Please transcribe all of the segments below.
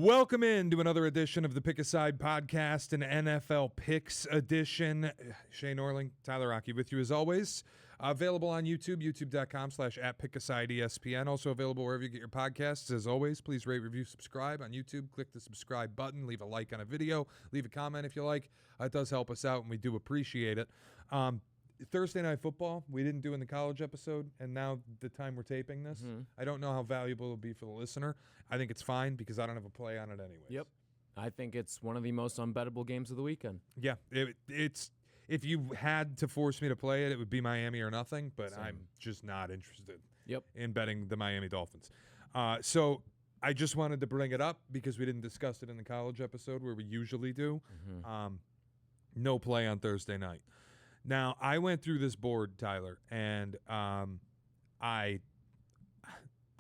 Welcome in to another edition of the Pick a Side podcast, an NFL Picks edition. Shea, Norling, Tyler Rocky with you as always. Available on YouTube, youtube.com/@PickASideESPN. Also available wherever you get your podcasts. As always, please rate, review, subscribe on YouTube. Click the subscribe button. Leave a like on a video. Leave a comment if you like. It does help us out, and we do appreciate it. Thursday Night Football, we didn't do in the college episode, and now the time we're taping this, I don't know how valuable it'll be for the listener. I think it's fine because I don't have a play on it anyways. Yep. I think it's one of the most unbettable games of the weekend. Yeah, it's if you had to force me to play it, it would be Miami or nothing, but I'm just not interested in betting the Miami Dolphins. So I just wanted to bring it up because we didn't discuss it in the college episode where we usually do. No play on Thursday night. Now, I went through this board, Tyler, and I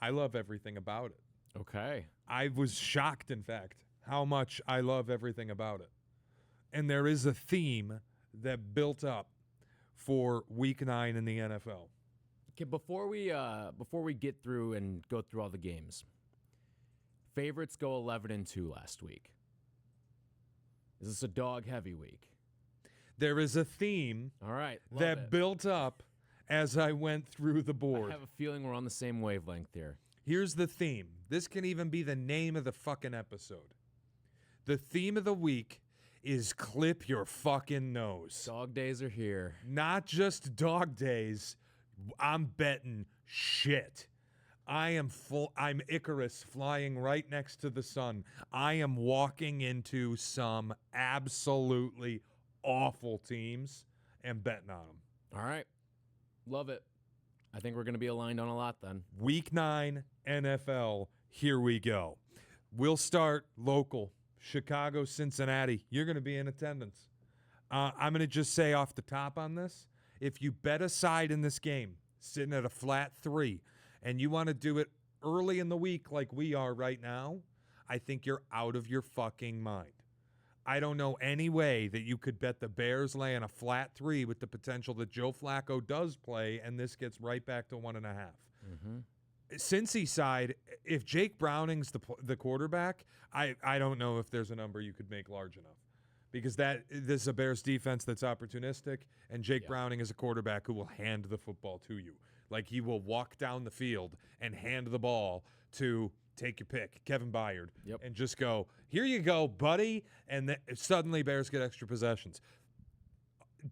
love everything about it. Okay. I was shocked, in fact, how much I love everything about it. And there is a theme that built up for Week 9 in the NFL. Okay, before we get through and go through all the games, favorites go 11-2 last week. Is this a dog-heavy week? There is a theme that built up as I went through the board. I have a feeling we're on the same wavelength here. Here's the theme. This can even be the name of the fucking episode. The theme of the week is clip your fucking nose. Dog days are here. Not just dog days. I'm betting shit. I'm Icarus flying right next to the sun. I am walking into some absolutely awful teams and betting on them. All right. Love it. I think we're going to be aligned on a lot then. Week 9 NFL, here we go. We'll start local. Chicago, Cincinnati. You're going to be in attendance. I'm going to just say off the top on this, if you bet a side in this game, sitting at a flat 3, and you want to do it early in the week like we are right now, I think you're out of your fucking mind. I don't know any way that you could bet the Bears laying a flat 3 with the potential that Joe Flacco does play, and this gets right back to 1.5. Cincy side, if Jake Browning's the quarterback, I don't know if there's a number you could make large enough. Because this is a Bears defense that's opportunistic, and Jake Browning is a quarterback who will hand the football to you. Like, he will walk down the field and hand the ball to, take your pick, Kevin Byard, and just go, here you go, buddy, and suddenly Bears get extra possessions.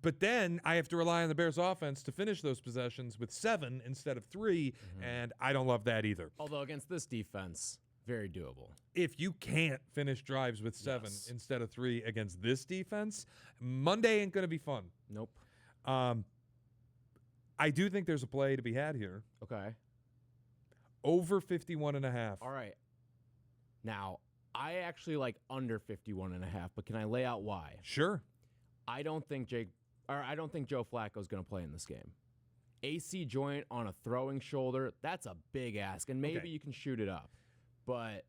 But then I have to rely on the Bears offense to finish those possessions with 7 instead of 3, and I don't love that either. Although against this defense, very doable. If you can't finish drives with 7 instead of 3 against this defense, Monday ain't going to be fun. Nope. I do think there's a play to be had here. Okay. Over 51.5. All right. Now, I actually like under 51.5, but can I lay out why? Sure. I don't think Joe Flacco is going to play in this game. AC joint on a throwing shoulder, that's a big ask, and maybe you can shoot it up. But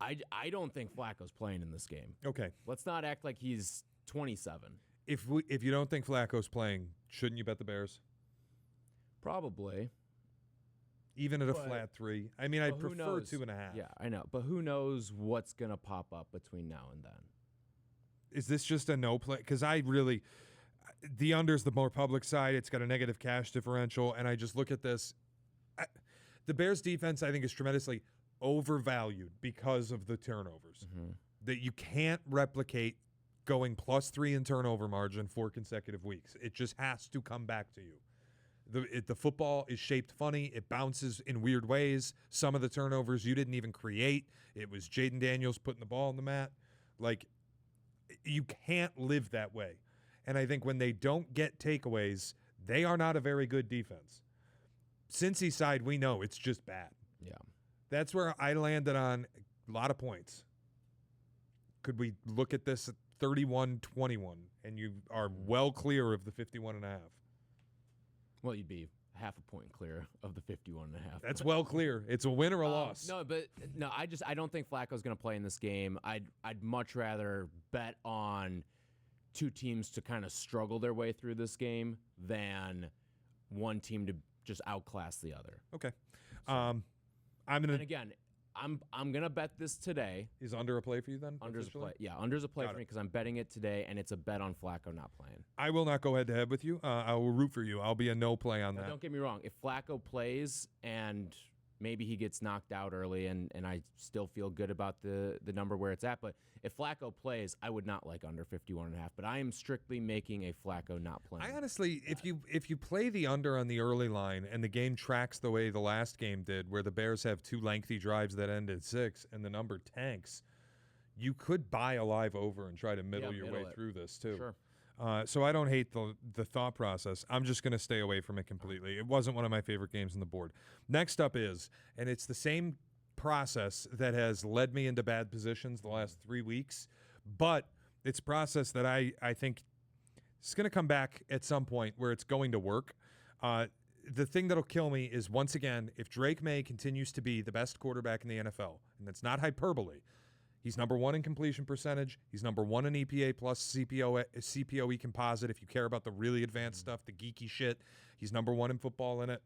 I don't think Flacco's playing in this game. Okay. Let's not act like he's 27. If you don't think Flacco's playing, shouldn't you bet the Bears? Probably. Even at a flat 3. I mean, I prefer 2.5. Yeah, I know. But who knows what's going to pop up between now and then? Is this just a no play? Because the under's the more public side. It's got a negative cash differential, and I just look at this. The Bears defense, I think, is tremendously overvalued because of the turnovers. That you can't replicate going +3 in turnover margin 4 consecutive weeks. It just has to come back to you. The football is shaped funny. It bounces in weird ways. Some of the turnovers you didn't even create. It was Jaden Daniels putting the ball on the mat. Like, you can't live that way. And I think when they don't get takeaways, they are not a very good defense. Cincy side, we know it's just bad. Yeah. That's where I landed on a lot of points. Could we look at this at 31-21, and you are well clear of the 51.5? Well, you'd be half a point clear of the 51.5. That's well clear. It's a win or a loss. No, I don't think Flacco's going to play in this game. I'd much rather bet on two teams to kind of struggle their way through this game than one team to just outclass the other. Okay. I'm gonna. And again, I'm gonna bet this today. Is under a play for you then? Under's a officially? play. Yeah, under's a play Got for it. me because I'm betting it today, and it's a bet on Flacco not playing. I will not go head to head with you. I will root for you. I'll be a no play on Now, that. don't get me wrong. If Flacco plays and maybe he gets knocked out early, and I still feel good about the number where it's at, but if Flacco plays, I would not like under 51.5. But I am strictly making a Flacco not playing. I honestly, if you play the under on the early line and the game tracks the way the last game did, where the Bears have 2 lengthy drives that end in 6 and the number tanks, you could buy a live over and try to middle your way through this too. Sure. So I don't hate the thought process. I'm just going to stay away from it completely. It wasn't one of my favorite games on the board. Next up is, and it's the same process that has led me into bad positions the last 3 weeks, but it's a process that I think is going to come back at some point where it's going to work. The thing that'll kill me is, once again, if Drake May continues to be the best quarterback in the NFL, and that's not hyperbole. He's number 1 in completion percentage. He's number 1 in EPA plus CPOE composite. If you care about the really advanced stuff, the geeky shit, he's number 1 in football in it.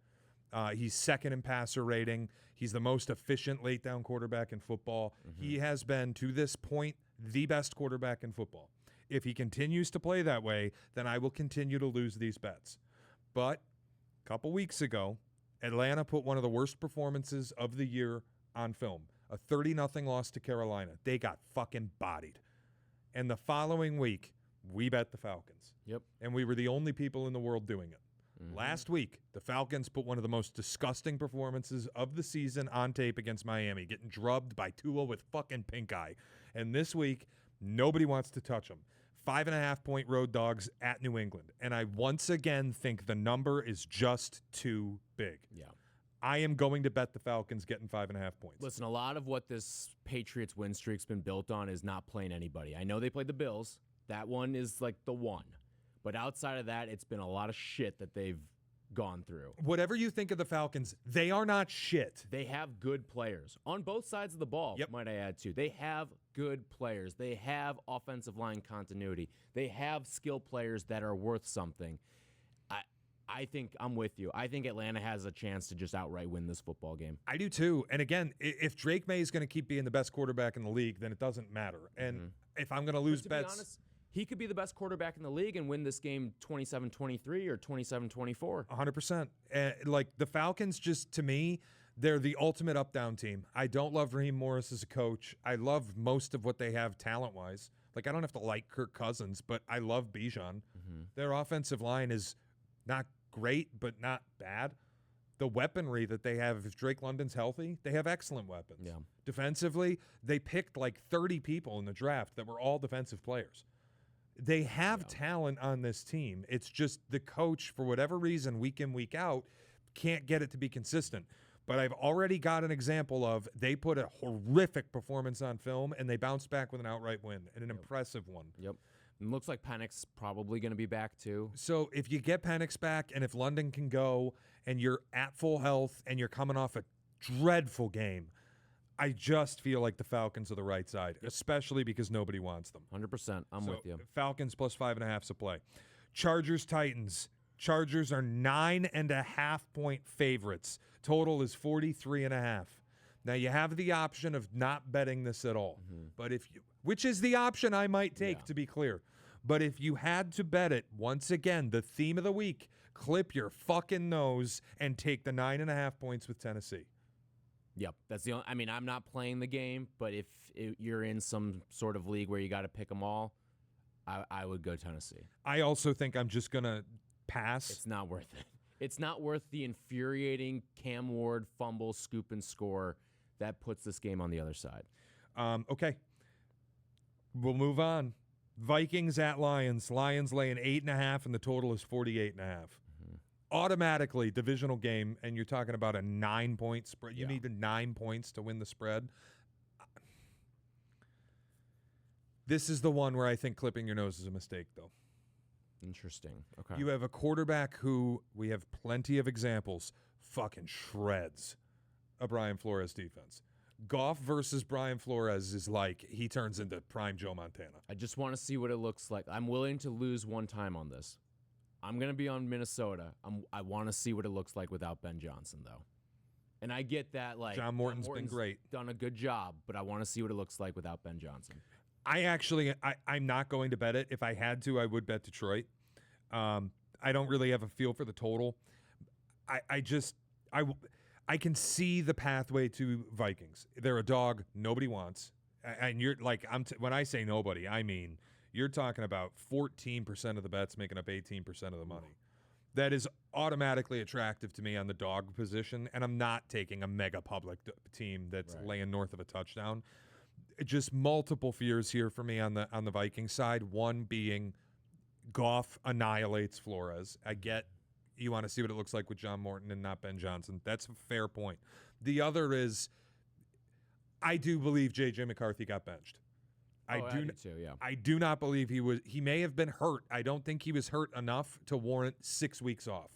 He's 2nd in passer rating. He's the most efficient late down quarterback in football. He has been, to this point, the best quarterback in football. If he continues to play that way, then I will continue to lose these bets. But a couple weeks ago, Atlanta put one of the worst performances of the year on film. A 30-0 loss to Carolina. They got fucking bodied. And the following week, we bet the Falcons. Yep. And we were the only people in the world doing it. Last week, the Falcons put one of the most disgusting performances of the season on tape against Miami, getting drubbed by Tua with fucking pink eye. And this week, nobody wants to touch them. 5.5-point road dogs at New England. And I once again think the number is just too big. Yeah. I am going to bet the Falcons getting 5.5 points. Listen, a lot of what this Patriots win streak's been built on is not playing anybody. I know they played the Bills. That one is like the one. But outside of that, it's been a lot of shit that they've gone through. Whatever you think of the Falcons, they are not shit. They have good players on both sides of the ball, might I add to. They have good players. They have offensive line continuity. They have skill players that are worth something. I think I'm with you. I think Atlanta has a chance to just outright win this football game. I do too. And again, if Drake May is going to keep being the best quarterback in the league, then it doesn't matter. And if I'm going to lose bets, be honest, he could be the best quarterback in the league and win this game 27-23 or 27-24. 100%. Like the Falcons, just to me, they're the ultimate up-down team. I don't love Raheem Morris as a coach. I love most of what they have talent-wise. Like, I don't have to like Kirk Cousins, but I love Bijan. Their offensive line is not great, but not bad. The weaponry that they have, if Drake London's healthy, they have excellent weapons. Yeah. Defensively, they picked like 30 people in the draft that were all defensive players. They have talent on this team. It's just the coach, for whatever reason, week in, week out, can't get it to be consistent. But I've already got an example of they put a horrific performance on film and they bounced back with an outright win, and an impressive one. Yep. And looks like Panic's probably going to be back too. So if you get Penix back, and if London can go, and you're at full health, and you're coming off a dreadful game, I just feel like the Falcons are the right side, especially because nobody wants them. 100%. I'm with you. Falcons plus 5.5 to play. Chargers, Titans. Chargers are 9.5-point favorites. Total is 43.5. Now you have the option of not betting this at all, but which is the option I might take, to be clear. But if you had to bet it, once again, the theme of the week, clip your fucking nose and take the 9.5 points with Tennessee. Yep, that's the only. I mean, I'm not playing the game, but if you're in some sort of league where you got to pick them all, I would go Tennessee. I also think I'm just gonna pass. It's not worth it. It's not worth the infuriating Cam Ward fumble, scoop, and score that puts this game on the other side. Okay, we'll move on. Vikings at Lions. Lions laying 8.5, and the total is 48.5. Automatically divisional game, and you're talking about a 9-point spread. You need 9 points to win the spread. This is the one where I think clipping your nose is a mistake, though. Interesting. Okay. You have a quarterback who, we have plenty of examples, fucking shreds a Brian Flores defense. Goff versus Brian Flores is like he turns into prime Joe Montana. I just want to see what it looks like. I'm willing to lose one time on this. I'm going to be on Minnesota. I want to see what it looks like without Ben Johnson, though. And I get that, like, John Morton's been great. Done a good job, but I want to see what it looks like without Ben Johnson. I'm not going to bet it. If I had to, I would bet Detroit. I don't really have a feel for the total. I can see the pathway to Vikings. They're a dog nobody wants. And you're like, when I say nobody, I mean you're talking about 14% of the bets making up 18% of the money. That is automatically attractive to me on the dog position, and I'm not taking a mega public team that's laying north of a touchdown. Just multiple fears here for me on the Vikings side. One being Goff annihilates Flores. I get you want to see what it looks like with John Morton and not Ben Johnson. That's a fair point. The other is I do believe J.J. McCarthy got benched. I do too, yeah. I do not believe he was. He may have been hurt. I don't think he was hurt enough to warrant 6 weeks off.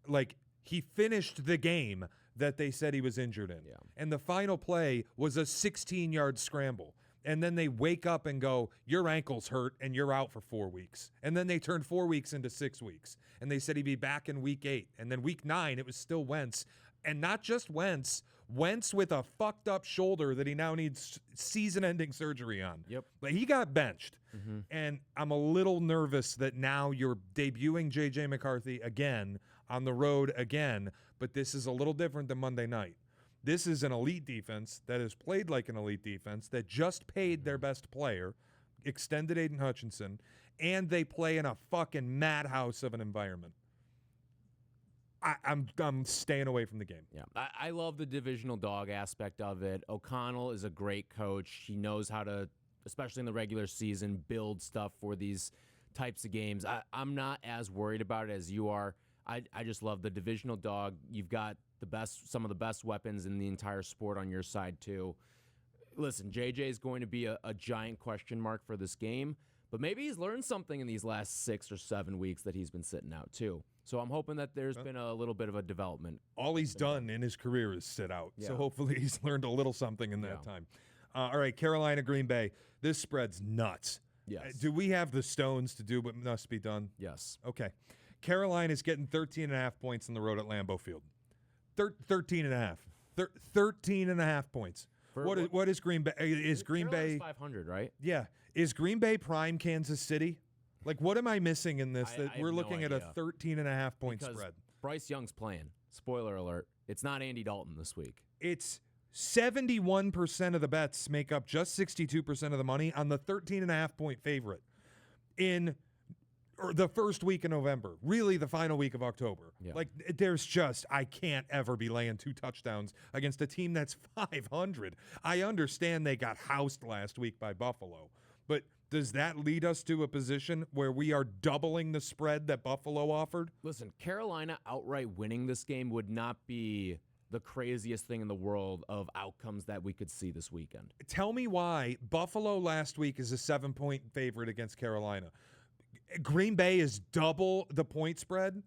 Like, he finished the game that they said he was injured in. Yeah. And the final play was a 16-yard scramble. And then they wake up and go, your ankle's hurt and you're out for 4 weeks. And then they turned 4 weeks into 6 weeks. And they said he'd be back in week 8. And then week 9, it was still Wentz. And not just Wentz with a fucked up shoulder that he now needs season-ending surgery on. Yep. But he got benched. Mm-hmm. And I'm a little nervous that now you're debuting J.J. McCarthy again on the road again. But this is a little different than Monday night. This is an elite defense that has played like an elite defense that just paid their best player, extended Aiden Hutchinson, and they play in a fucking madhouse of an environment. I'm staying away from the game. Yeah, I love the divisional dog aspect of it. O'Connell is a great coach. He knows how to, especially in the regular season, build stuff for these types of games. I'm not as worried about it as you are. I just love the divisional dog. You've got some of the best weapons in the entire sport on your side too. Listen, JJ is going to be a giant question mark for this game, but maybe he's learned something in these last 6 or 7 weeks that he's been sitting out too. So I'm hoping that there's been a little bit of a development. All he's done in his career is sit out. Yeah. So hopefully he's learned a little something in that time. All right, Carolina, Green Bay. This spread's nuts. Yes. Do we have the stones to do what must be done? Yes. Okay. Carolina's getting 13.5 points on the road at Lambeau Field. 13.5. 13.5 points. What is Green Bay? Is Green Bay 500, right? Yeah. Is Green Bay prime Kansas City? Like, what am I missing in this that we're looking at a 13.5 point spread? Bryce Young's playing. Spoiler alert. It's not Andy Dalton this week. It's 71% of the bets make up just 62% of the money on the 13.5 point favorite in the first week of November, really the final week of October. Yeah. Like, there's just, I can't ever be laying 2 touchdowns against a team that's 500. I understand they got housed last week by Buffalo, but does that lead us to a position where we are doubling the spread that Buffalo offered? Listen, Carolina outright winning this game would not be the craziest thing in the world of outcomes that we could see this weekend. Tell me why Buffalo last week is a 7-point favorite against Carolina. Green Bay is double the point spread.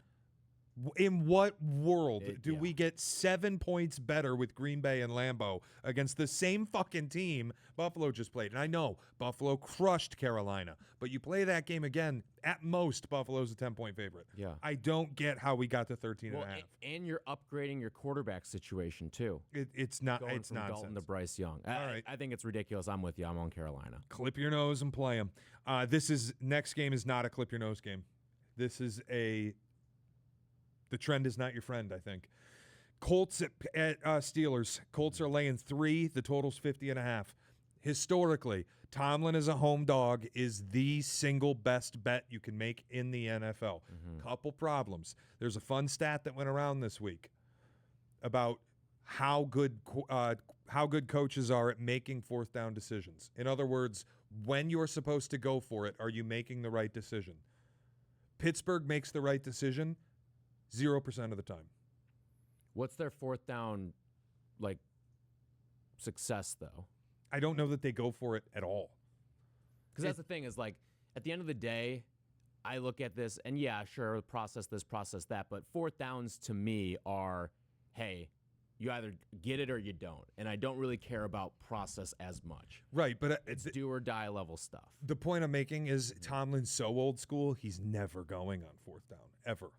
In what world do we get 7 points better with Green Bay and Lambeau against the same fucking team Buffalo just played? And I know Buffalo crushed Carolina, but you play that game again, at most Buffalo's a 10-point favorite. Yeah. I don't get how we got to 13.5. And you're upgrading your quarterback situation too. It's not. Going it's from nonsense. Dalton to Bryce Young. All right. I think it's ridiculous. I'm with you. I'm on Carolina. Clip your nose and play them. Next game is not a clip your nose game. This is the trend is not your friend, I think. Colts at Steelers. Colts are laying 3. The total's 50.5. Historically, Tomlin as a home dog is the single best bet you can make in the NFL. Mm-hmm. Couple problems. There's a fun stat that went around this week about how good coaches are at making fourth down decisions. In other words, when you're supposed to go for it, are you making the right decision? Pittsburgh makes the right decision 0% of the time. What's their fourth down, success, though? I don't know that they go for it at all. Because that's the thing is, at the end of the day, I look at this, and yeah, sure, process this, process that, but fourth downs to me are, hey, you either get it or you don't. And I don't really care about process as much. Right, but it's do or die level stuff. The point I'm making is Tomlin's so old school, he's never going on fourth down, ever.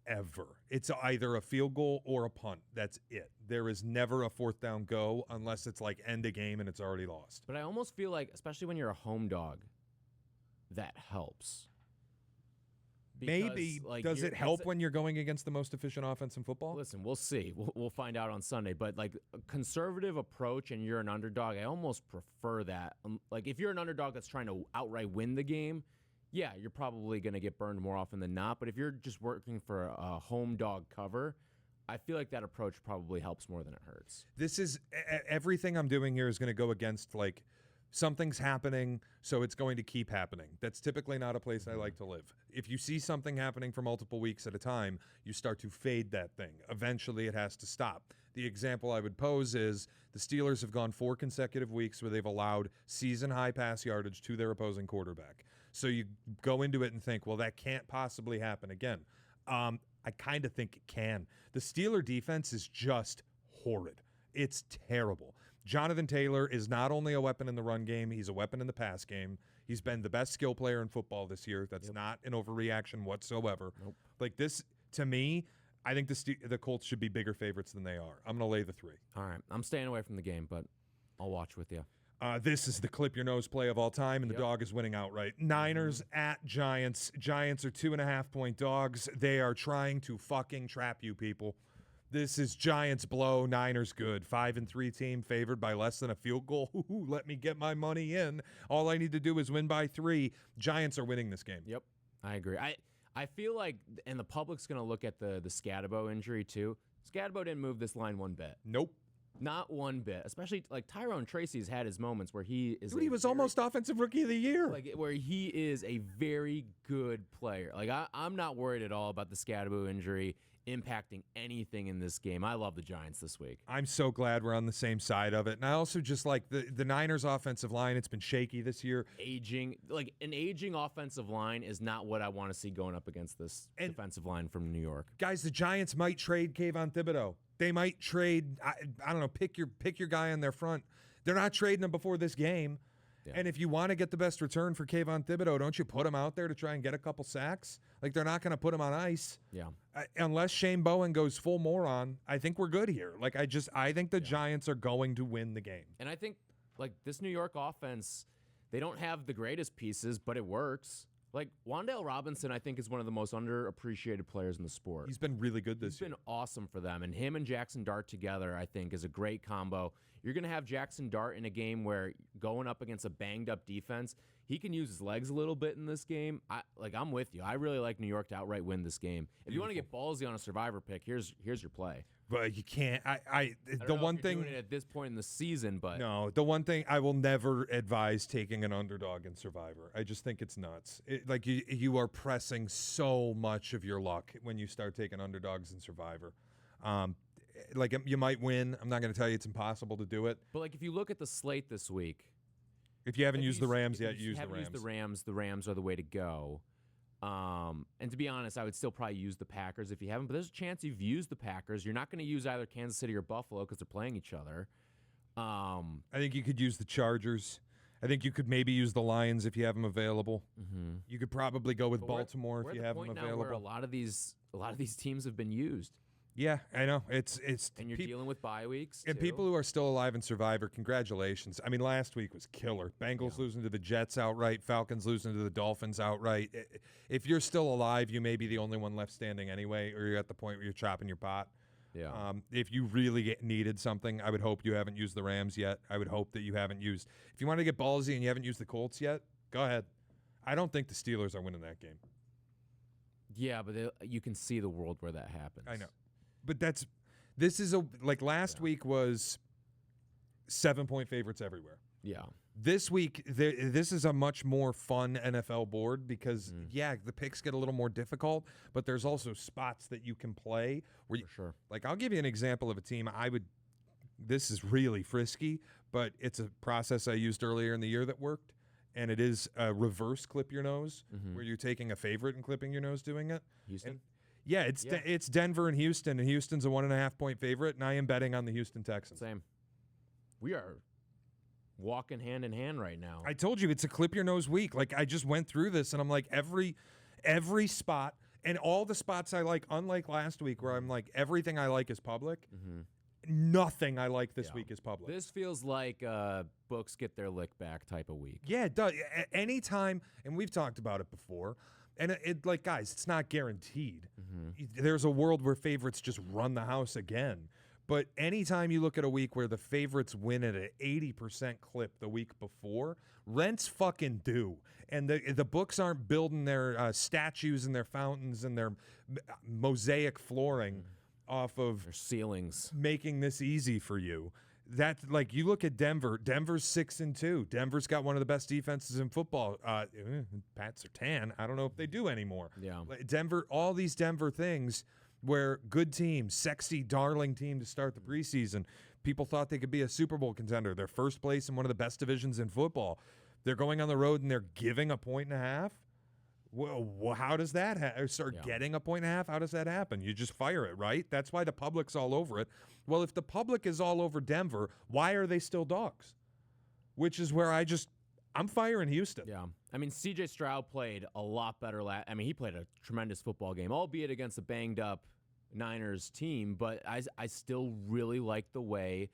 ever. It's either a field goal or a punt. That's it. There is never a fourth down go unless it's like end a game and it's already lost. But I almost feel like, especially when you're a home dog, that helps. Maybe. Like, does it help when you're going against the most efficient offense in football? Listen, we'll see. We'll find out on Sunday. But like a conservative approach and you're an underdog, I almost prefer that. Like if you're an underdog that's trying to outright win the game, yeah, you're probably going to get burned more often than not. But if you're just working for a home dog cover, I feel like that approach probably helps more than it hurts. This is everything I'm doing here is going to go against like something's happening, so it's going to keep happening. That's typically not a place I like to live. If you see something happening for multiple weeks at a time, you start to fade that thing. Eventually, it has to stop. The example I would pose is the Steelers have gone 4 consecutive weeks where they've allowed season-high pass yardage to their opposing quarterback. So you go into it and think, well, that can't possibly happen again. I kind of think it can. The Steeler defense is just horrid. It's terrible. Jonathan Taylor is not only a weapon in the run game, he's a weapon in the pass game. He's been the best skill player in football this year. That's not an overreaction whatsoever. Nope. Like this, to me, I think the Colts should be bigger favorites than they are. I'm going to lay the 3. All right. I'm staying away from the game, but I'll watch with you. This is the clip your nose play of all time, and the dog is winning outright. Niners at Giants. Giants are 2.5-point dogs. They are trying to fucking trap you, people. This is Giants blow, Niners good. 5-3 team favored by less than a field goal. Ooh, let me get my money in. All I need to do is win by 3. Giants are winning this game. Yep, I agree. I feel like, and the public's going to look at the Scatabo injury too. Scatabo didn't move this line one bit. Nope. Not one bit. Especially like Tyrone Tracy's had his moments where he is. Dude, he was almost offensive rookie of the year. Like where he is a very good player. Like I'm not worried at all about the Scatabo injury impacting anything in this game. I love the Giants this week. I'm so glad we're on the same side of it. And I also just like the Niners offensive line. It's been shaky this year. Like an aging offensive line is not what I want to see going up against this defensive line from New York. Guys, the Giants might trade Kayvon Thibodeau. They might trade, I don't know, pick your guy on their front. They're not trading him before this game. Yeah. And if you want to get the best return for Kayvon Thibodeau, don't you put him out there to try and get a couple sacks? Like, they're not going to put him on ice. Yeah. Unless Shane Bowen goes full moron, I think we're good here. Like, I think the Giants are going to win the game. And I think, like, this New York offense, they don't have the greatest pieces, but it works. Like, Wan'Dale Robinson, I think, is one of the most underappreciated players in the sport. He's been really good this year. He's been awesome for them. And him and Jackson Dart together, I think, is a great combo. You're going to have Jackson Dart in a game where going up against a banged-up defense, he can use his legs a little bit in this game. I'm with you. I really like New York to outright win this game. If you want to get ballsy on a survivor pick, here's your play. But you can't. I don't know if you're doing it at this point in the season, but no. The one thing I will never advise taking an underdog in Survivor. I just think it's nuts. You are pressing so much of your luck when you start taking underdogs in Survivor. You might win. I'm not going to tell you it's impossible to do it. But like if you look at the slate this week, if you haven't used the Rams yet, use the Rams. Used the Rams. The Rams are the way to go. And to be honest, I would still probably use the Packers if you haven't. But there's a chance you've used the Packers. You're not going to use either Kansas City or Buffalo because they're playing each other. I think you could use the Chargers. I think you could maybe use the Lions if you have them available. Mm-hmm. You could probably go with Baltimore if you have them available. Now where a lot of these teams have been used. Yeah, I know. It's and you're dealing with bye weeks. And too. People who are still alive in Survivor, congratulations. I mean, last week was killer. Bengals losing to the Jets outright, Falcons losing to the Dolphins outright. If you're still alive, you may be the only one left standing anyway, or you're at the point where you're chopping your pot. Yeah. If you really needed something, I would hope you haven't used the Rams yet. I would hope that you haven't used. If you want to get ballsy and you haven't used the Colts yet, go ahead. I don't think the Steelers are winning that game. Yeah, but you can see the world where that happens. I know. But this is last week was 7-point favorites everywhere. Yeah. This week, this is a much more fun NFL board because, the picks get a little more difficult, but there's also spots that you can play. For sure. Like, I'll give you an example of a team this is really frisky, but it's a process I used earlier in the year that worked, and it is a reverse clip your nose, where you're taking a favorite and clipping your nose doing it. Houston? It's Denver and Houston Houston's a 1.5-point favorite, and I am betting on the Houston Texans. Same. We are walking hand in hand right now. I told you it's a clip your nose week. Like, I just went through this, and I'm like, every spot, And all the spots I like, unlike last week where I'm like, everything I like is public, Mm-hmm. nothing I like this week is public. This feels like books get their lick back type of week. Yeah, it does. Anytime, and we've talked about it before, and it like, guys, it's not guaranteed. Mm-hmm. There's a world where favorites just run the house again. But anytime you look at a week where the favorites win at an 80% clip the week before, rent's fucking due. And the books aren't building their statues and their fountains and their mosaic flooring off of Their ceilings. making this easy for you. That's like, you look at Denver. Denver's 6-2. Denver's got one of the best defenses in football. Pat Surtain, I don't know if they do anymore. Yeah. Denver, all these Denver things where good team, sexy, darling team to start the preseason. People thought they could be a Super Bowl contender. They're first place in one of the best divisions in football. They're going on the road and they're giving a 1.5. Well, how does that start getting a 1.5? How does that happen? You just fire it, right? That's why the public's all over it. Well, if the public is all over Denver, why are they still dogs? Which is where I'm firing Houston. Yeah. I mean, C.J. Stroud played a lot better. He played a tremendous football game, albeit against a banged-up Niners team, but I still really like the way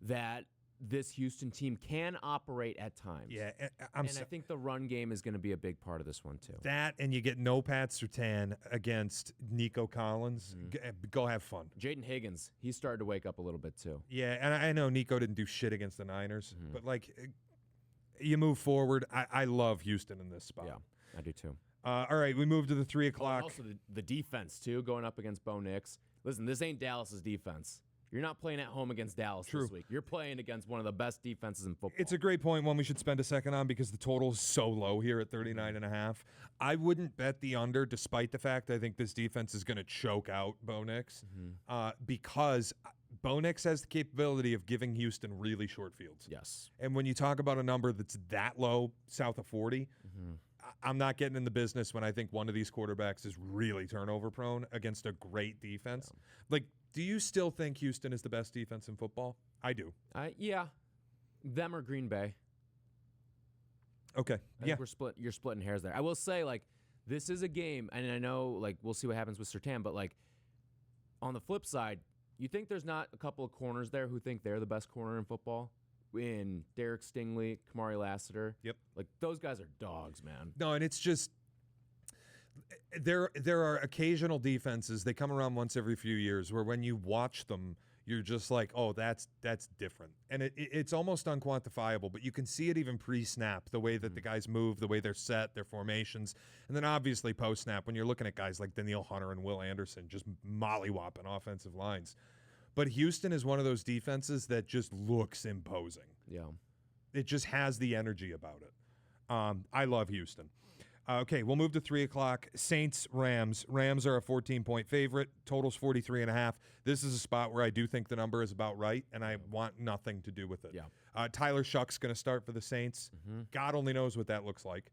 that this Houston team can operate at times. Yeah, I think the run game is going to be a big part of this one, too. That, and you get no Pat Surtain against Nico Collins. Go have fun. Jaden Higgins, he started to wake up a little bit, too. Yeah, and I know Nico didn't do shit against the Niners, but, like, you move forward. I love Houston in this spot. Yeah, I do, too. All right, we move to the 3 o'clock. Also, the defense, too, going up against Bo Nix. Listen, this ain't Dallas's defense. You're not playing at home against Dallas this week. You're playing against one of the best defenses in football. It's a great point, one we should spend a second on because the total is so low here at 39.5. I wouldn't bet the under, despite the fact I think this defense is going to choke out Bo Nix, because Bo Nix has the capability of giving Houston really short fields. Yes. And when you talk about a number that's that low, south of 40, I'm not getting in the business when I think one of these quarterbacks is really turnover prone against a great defense. Yeah. Like, do you still think Houston is the best defense in football? I do. Yeah. Them or Green Bay. Okay. I think you're splitting hairs there. I will say, like, this is a game, and I know, like, we'll see what happens with Surtain, but, like, on the flip side, you think there's not a couple of corners there who think they're the best corner in football? In Derek Stingley, Kamari Lassiter. Yep. Like, those guys are dogs, man. No, and it's just there are occasional defenses, they come around once every few years, where when you watch them, you're just like, oh, that's different. And it's almost unquantifiable, but you can see it even pre-snap, the way that the guys move, the way they're set, their formations. And then obviously post-snap, when you're looking at guys like Danielle Hunter and Will Anderson just mollywopping offensive lines. But Houston is one of those defenses that just looks imposing. Yeah. It just has the energy about it. I love Houston. Okay, we'll move to 3 o'clock. Saints, Rams. Rams are a 14-point favorite. Total's 43.5. This is a spot where I do think the number is about right, and I want nothing to do with it. Yeah. Tyler Shuck's going to start for the Saints. God only knows what that looks like.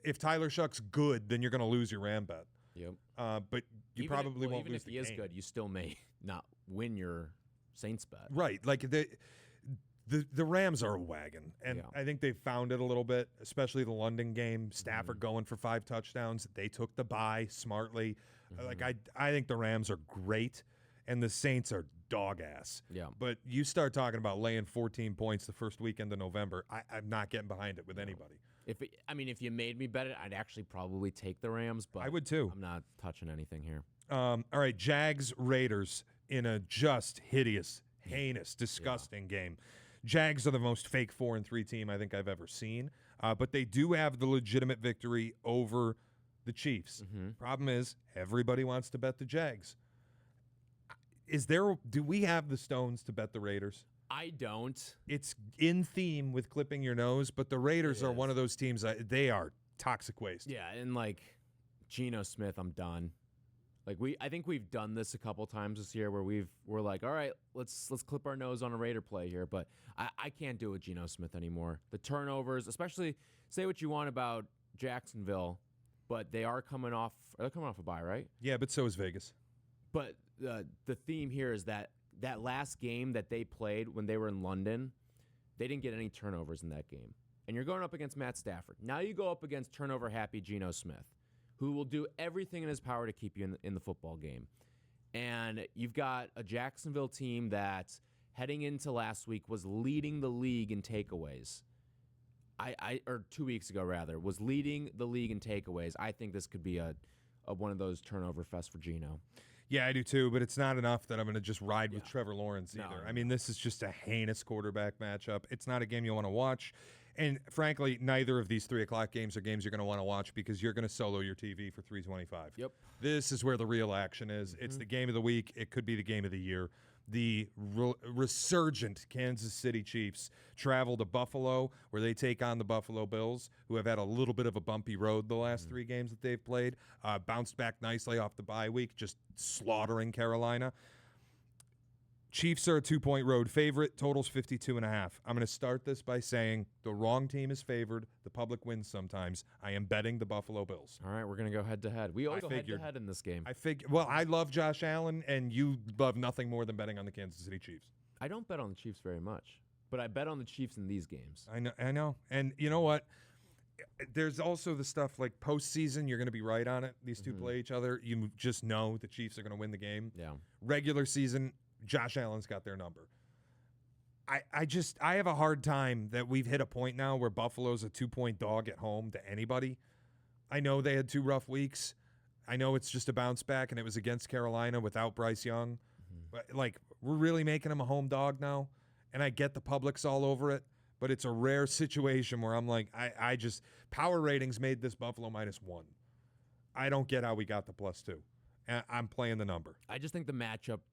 If Tyler Shuck's good, then you're going to lose your Ram bet. Yep. But you even probably won't even lose if the he is game. good, you still may not win your Saints bet. Right. Like the Rams are a wagon, and I think they've found it a little bit, especially the London game. Stafford going for 5 touchdowns. They took the bye smartly. Like I think the Rams are great, and the Saints are dog ass. Yeah. But you start talking about laying 14 points the first weekend of November, I'm not getting behind it with anybody. If you made me bet it, I'd actually probably take the Rams, but I would too. I'm not touching anything here. All right, Jags, Raiders in a just hideous, heinous, disgusting game. Jags are the most fake 4-3 team I think I've ever seen, but they do have the legitimate victory over the Chiefs. Problem is, everybody wants to bet the Jags. Do we have the stones to bet the Raiders? I don't. It's in theme with clipping your nose, but the Raiders are one of those teams, they are toxic waste. Yeah, and like Geno Smith, I'm done. Like I think we've done this a couple times this year where we're like, all right, let's clip our nose on a Raider play here, but I can't do it with Geno Smith anymore. The turnovers, especially, say what you want about Jacksonville, but they're coming off a bye, right? Yeah, but so is Vegas. But the theme here is that last game that they played when they were in London, they didn't get any turnovers in that game. And you're going up against Matt Stafford. Now you go up against turnover-happy Geno Smith. who will do everything in his power to keep you in the football game. And you've got a Jacksonville team that, heading into last week, was leading the league in takeaways. Or 2 weeks ago, rather, was leading the league in takeaways. I think this could be a one of those turnover fest for Geno. Yeah, I do too, but it's not enough that I'm going to just ride with Trevor Lawrence either. No. I mean, this is just a heinous quarterback matchup. It's not a game you want to watch. And frankly, neither of these 3 o'clock games are games you're going to want to watch because you're going to solo your TV for $3.25. Yep. This is where the real action is. It's the game of the week. It could be the game of the year. The resurgent Kansas City Chiefs travel to Buffalo, where they take on the Buffalo Bills, who have had a little bit of a bumpy road the last 3 games that they've played. Bounced back nicely off the bye week, just slaughtering Carolina. Chiefs are a 2-point road favorite. Total's 52.5. I'm going to start this by saying the wrong team is favored. The public wins sometimes. I am betting the Buffalo Bills. All right, we're going to go head-to-head. We always go head-to-head in this game. Well, I love Josh Allen, and you love nothing more than betting on the Kansas City Chiefs. I don't bet on the Chiefs very much, but I bet on the Chiefs in these games. I know. And you know what? There's also the stuff like postseason, you're going to be right on it. These two play each other. You just know the Chiefs are going to win the game. Yeah. Regular season, Josh Allen's got their number. I have a hard time that we've hit a point now where Buffalo's a 2-point dog at home to anybody. I know they had 2 rough weeks. I know it's just a bounce back, and it was against Carolina without Bryce Young. But, we're really making them a home dog now, and I get the public's all over it, but it's a rare situation where I'm like, I just – power ratings made this Buffalo -1. I don't get how we got the +2. And I'm playing the number. I just think the matchup –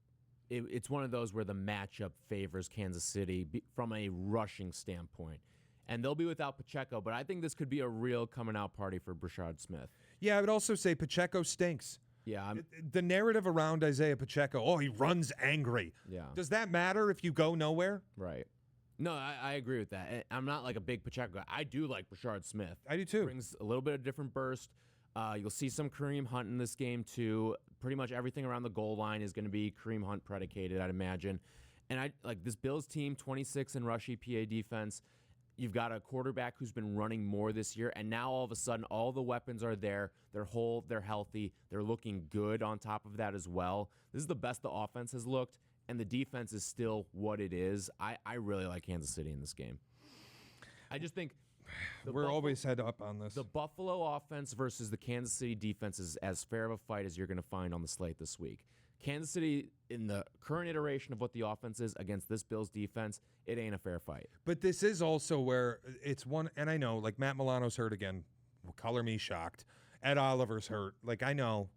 it's one of those where the matchup favors Kansas City from a rushing standpoint. And they'll be without Pacheco, but I think this could be a real coming-out party for Brashard Smith. Yeah, I would also say Pacheco stinks. Yeah. The narrative around Isaiah Pacheco, he runs angry. Yeah. Does that matter if you go nowhere? Right. No, I agree with that. I'm not like a big Pacheco guy. I do like Brashard Smith. I do too. Brings a little bit of different burst. You'll see some Kareem Hunt in this game, too. Pretty much everything around the goal line is going to be Kareem Hunt predicated, I'd imagine. And I like this Bills team, 26 in rush EPA defense. You've got a quarterback who's been running more this year, and now all of a sudden all the weapons are there. They're whole, they're healthy, they're looking good on top of that as well. This is the best the offense has looked, and the defense is still what it is. I really like Kansas City in this game. I just think we're always head up on this. The Buffalo offense versus the Kansas City defense is as fair of a fight as you're going to find on the slate this week. Kansas City, in the current iteration of what the offense is against this Bills defense, it ain't a fair fight. But this is also where it's one, and I know, Matt Milano's hurt again. Color me shocked. Ed Oliver's hurt. I know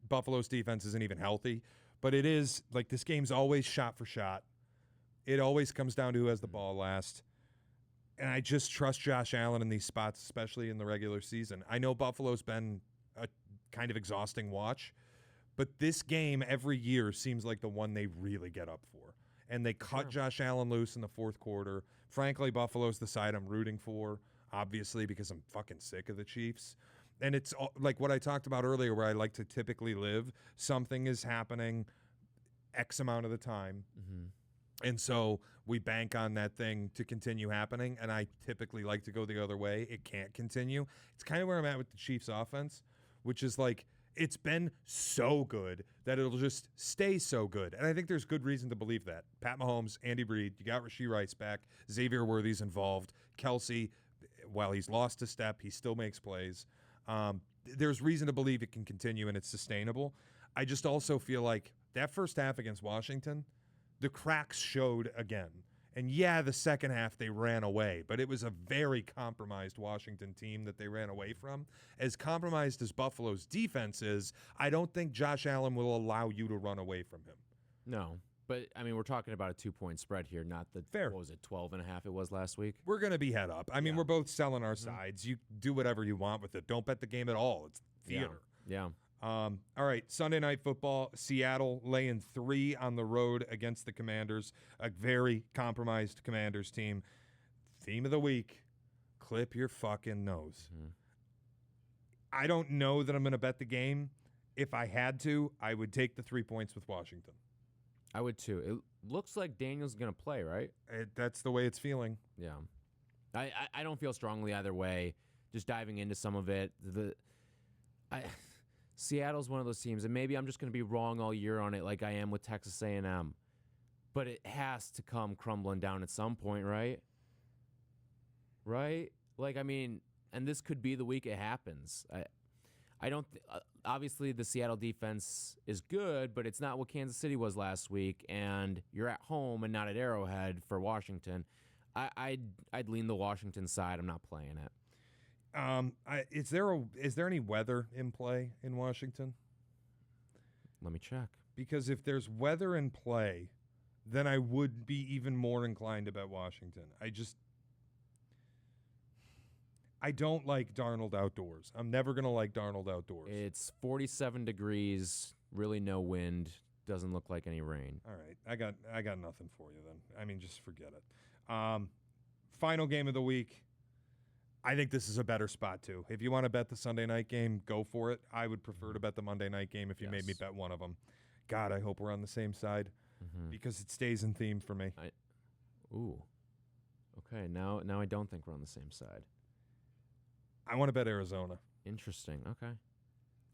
Buffalo's defense isn't even healthy, but it is, this game's always shot for shot. It always comes down to who has the ball last. And I just trust Josh Allen in these spots, especially in the regular season. I know Buffalo's been a kind of exhausting watch, but this game every year seems like the one they really get up for. And they cut Josh Allen loose in the fourth quarter. Frankly, Buffalo's the side I'm rooting for, obviously, because I'm fucking sick of the Chiefs. And it's like what I talked about earlier where I like to typically live. Something is happening X amount of the time. Mm-hmm. And so we bank on that thing to continue happening, and I typically like to go the other way. It can't continue. It's kind of where I'm at with the Chiefs offense, which is it's been so good that it'll just stay so good. And I think there's good reason to believe that. Pat Mahomes, Andy Reid, you got Rashee Rice back, Xavier Worthy's involved, Kelsey, while he's lost a step, he still makes plays. There's reason to believe it can continue and it's sustainable. I just also feel like that first half against Washington, the cracks showed again. And the second half they ran away, but it was a very compromised Washington team that they ran away from. As compromised as Buffalo's defense is, I don't think Josh Allen will allow you to run away from him. No, but we're talking about a 2-point spread here, not the, fair. What was it, 12.5 it was last week? We're going to be head up. We're both selling our sides. You do whatever you want with it. Don't bet the game at all. It's theater. Yeah. All right, Sunday Night Football, Seattle laying 3 on the road against the Commanders, a very compromised Commanders team. Theme of the week, clip your fucking nose. Mm-hmm. I don't know that I'm going to bet the game. If I had to, I would take the 3 points with Washington. I would too. It looks like Daniel's going to play, right? That's the way it's feeling. Yeah. I don't feel strongly either way. Just diving into some of it, Seattle's one of those teams, and maybe I'm just going to be wrong all year on it like I am with Texas A&M. But it has to come crumbling down at some point, right? Right? Like, I mean, and this could be the week it happens. I don't obviously the Seattle defense is good, but it's not what Kansas City was last week, and you're at home and not at Arrowhead for Washington. I'd lean the Washington side. I'm not playing it. Is there any weather in play in Washington? Let me check. Because if there's weather in play, then I would be even more inclined to bet Washington. I don't like Darnold outdoors. I'm never going to like Darnold outdoors. It's 47 degrees, really no wind, doesn't look like any rain. All right. I got nothing for you then. I mean, just forget it. Final game of the week. I think this is a better spot too. If you want to bet the Sunday night game, go for it. I would prefer to bet the Monday night game if you made me bet one of them. God, I hope we're on the same side because it stays in theme for me. Okay, now I don't think we're on the same side. I want to bet Arizona. Interesting. Okay.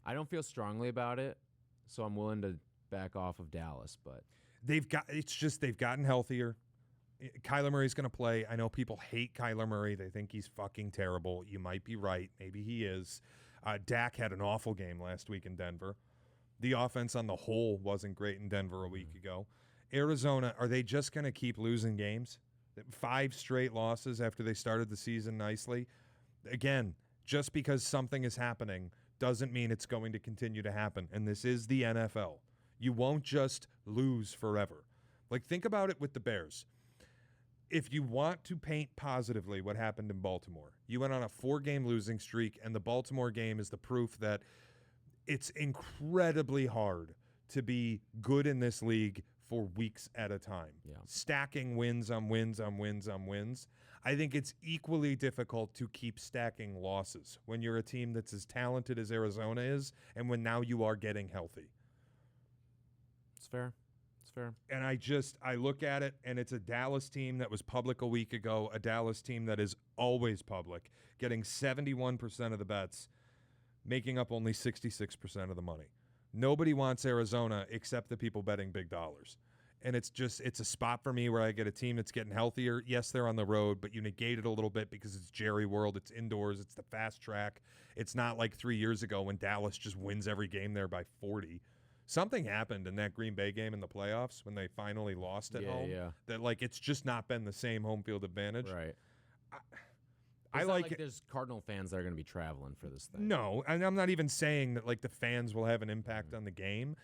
I don't feel strongly about it, so I'm willing to back off of Dallas, but they've gotten healthier. Kyler Murray's going to play. I know people hate Kyler Murray. They think he's fucking terrible. You might be right. Maybe he is. Dak had an awful game last week in Denver. The offense on the whole wasn't great in Denver a week ago. Arizona, are they just going to keep losing games? 5 straight losses after they started the season nicely. Again, just because something is happening doesn't mean it's going to continue to happen. And this is the NFL. You won't just lose forever. Like, think about it with the Bears. If you want to paint positively what happened in Baltimore, you went on a 4-game losing streak, and the Baltimore game is the proof that it's incredibly hard to be good in this league for weeks at a time. Yeah. Stacking wins on wins on wins on wins. I think it's equally difficult to keep stacking losses when you're a team that's as talented as Arizona is and when now you are getting healthy. It's fair. It's fair. And I look at it, and it's a Dallas team that was public a week ago, a Dallas team that is always public, getting 71% of the bets, making up only 66% of the money. Nobody wants Arizona except the people betting big dollars. And it's a spot for me where I get a team that's getting healthier. Yes, they're on the road, but you negate it a little bit because it's Jerry World. It's indoors. It's the fast track. It's not like 3 years ago when Dallas just wins every game there by 40. Something happened in that Green Bay game in the playoffs when they finally lost at home. Yeah. That, like, it's just not been the same home field advantage. Right. I like it. There's Cardinal fans that are going to be traveling for this thing. No, and I'm not even saying that, like, the fans will have an impact on the game.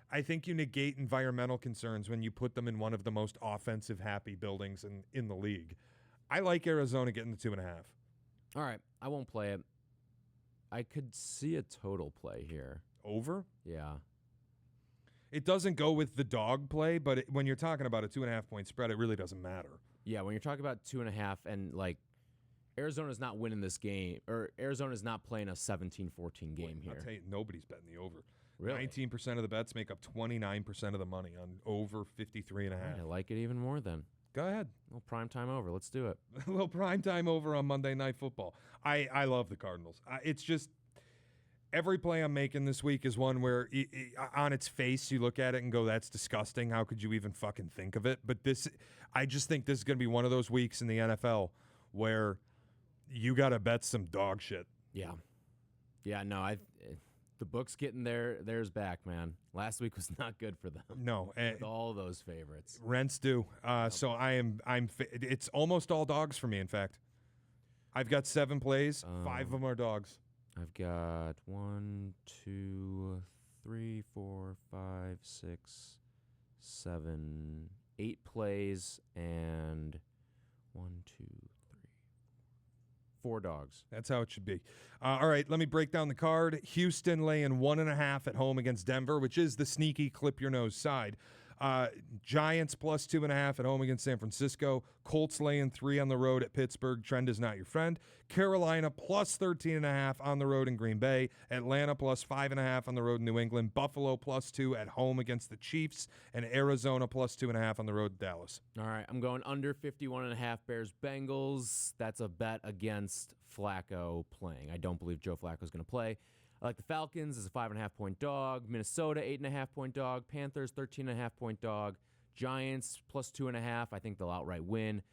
I think you negate environmental concerns when you put them in one of the most offensive happy buildings in the league. I like Arizona getting the 2.5. All right, I won't play it. I could see a total play here. Over? Yeah. It doesn't go with the dog play, but when you're talking about a 2.5 point spread, it really doesn't matter. Yeah, when you're talking about 2.5 and, like, Arizona's not winning this game, or Arizona's not playing a 17-14 game here. I'll tell you, nobody's betting the over. Really? 19% of the bets make up 29% of the money on over 53.5. Right, I like it even more then. Go ahead. A little prime time over. Let's do it. A little prime time over on Monday Night Football. I love the Cardinals. It's just every play I'm making this week is one where on its face you look at it and go, that's disgusting. How could you even fucking think of it? But I just think this is going to be one of those weeks in the NFL where you got to bet some dog shit. Yeah. Yeah, no, the book's getting theirs back, man. Last week was not good for them. No, with all those favorites. Rents do. So it's almost all dogs for me. In fact, I've got 7 plays. 5 of them are dogs. I've got 1, 2, 3, 4, 5, 6, 7, 8 plays, and 1, 2, 3, 4 dogs. That's how it should be. All right, let me break down the card. Houston laying 1.5 at home against Denver, which is the sneaky clip your nose side. Giants plus 2.5 at home against San Francisco. Colts laying 3 on the road at Pittsburgh. Trend is not your friend. Carolina plus 13.5 on the road in Green Bay. Atlanta plus 5.5 on the road in New England. Buffalo plus 2 at home against the Chiefs. And Arizona plus 2.5 on the road to Dallas. All right, I'm going under 51.5 Bears Bengals. That's a bet against Flacco playing. I don't believe Joe Flacco's going to play. I like the Falcons as a 5.5-point dog. Minnesota 8.5-point dog. Panthers 13.5-point dog. Giants plus 2.5. I think they'll outright win.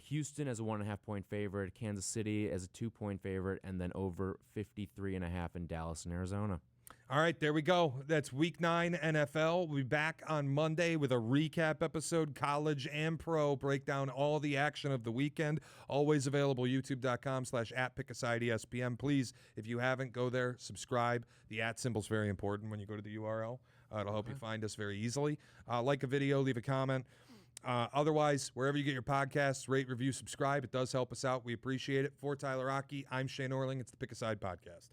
Houston as a 1.5-point favorite. Kansas City as a 2-point favorite, and then over 53.5 in Dallas and Arizona. All right, there we go. That's Week 9 NFL. We'll be back on Monday with a recap episode, college and pro, break down all the action of the weekend. Always available, youtube.com/@PickAsideESPN. Please, if you haven't, go there, subscribe. The @ symbol's very important when you go to the URL. It'll help you find us very easily. Like a video, leave a comment. Otherwise, wherever you get your podcasts, rate, review, subscribe. It does help us out. We appreciate it. For Tyler Rocky, I'm Shea Norling. It's the Pick a Side Podcast.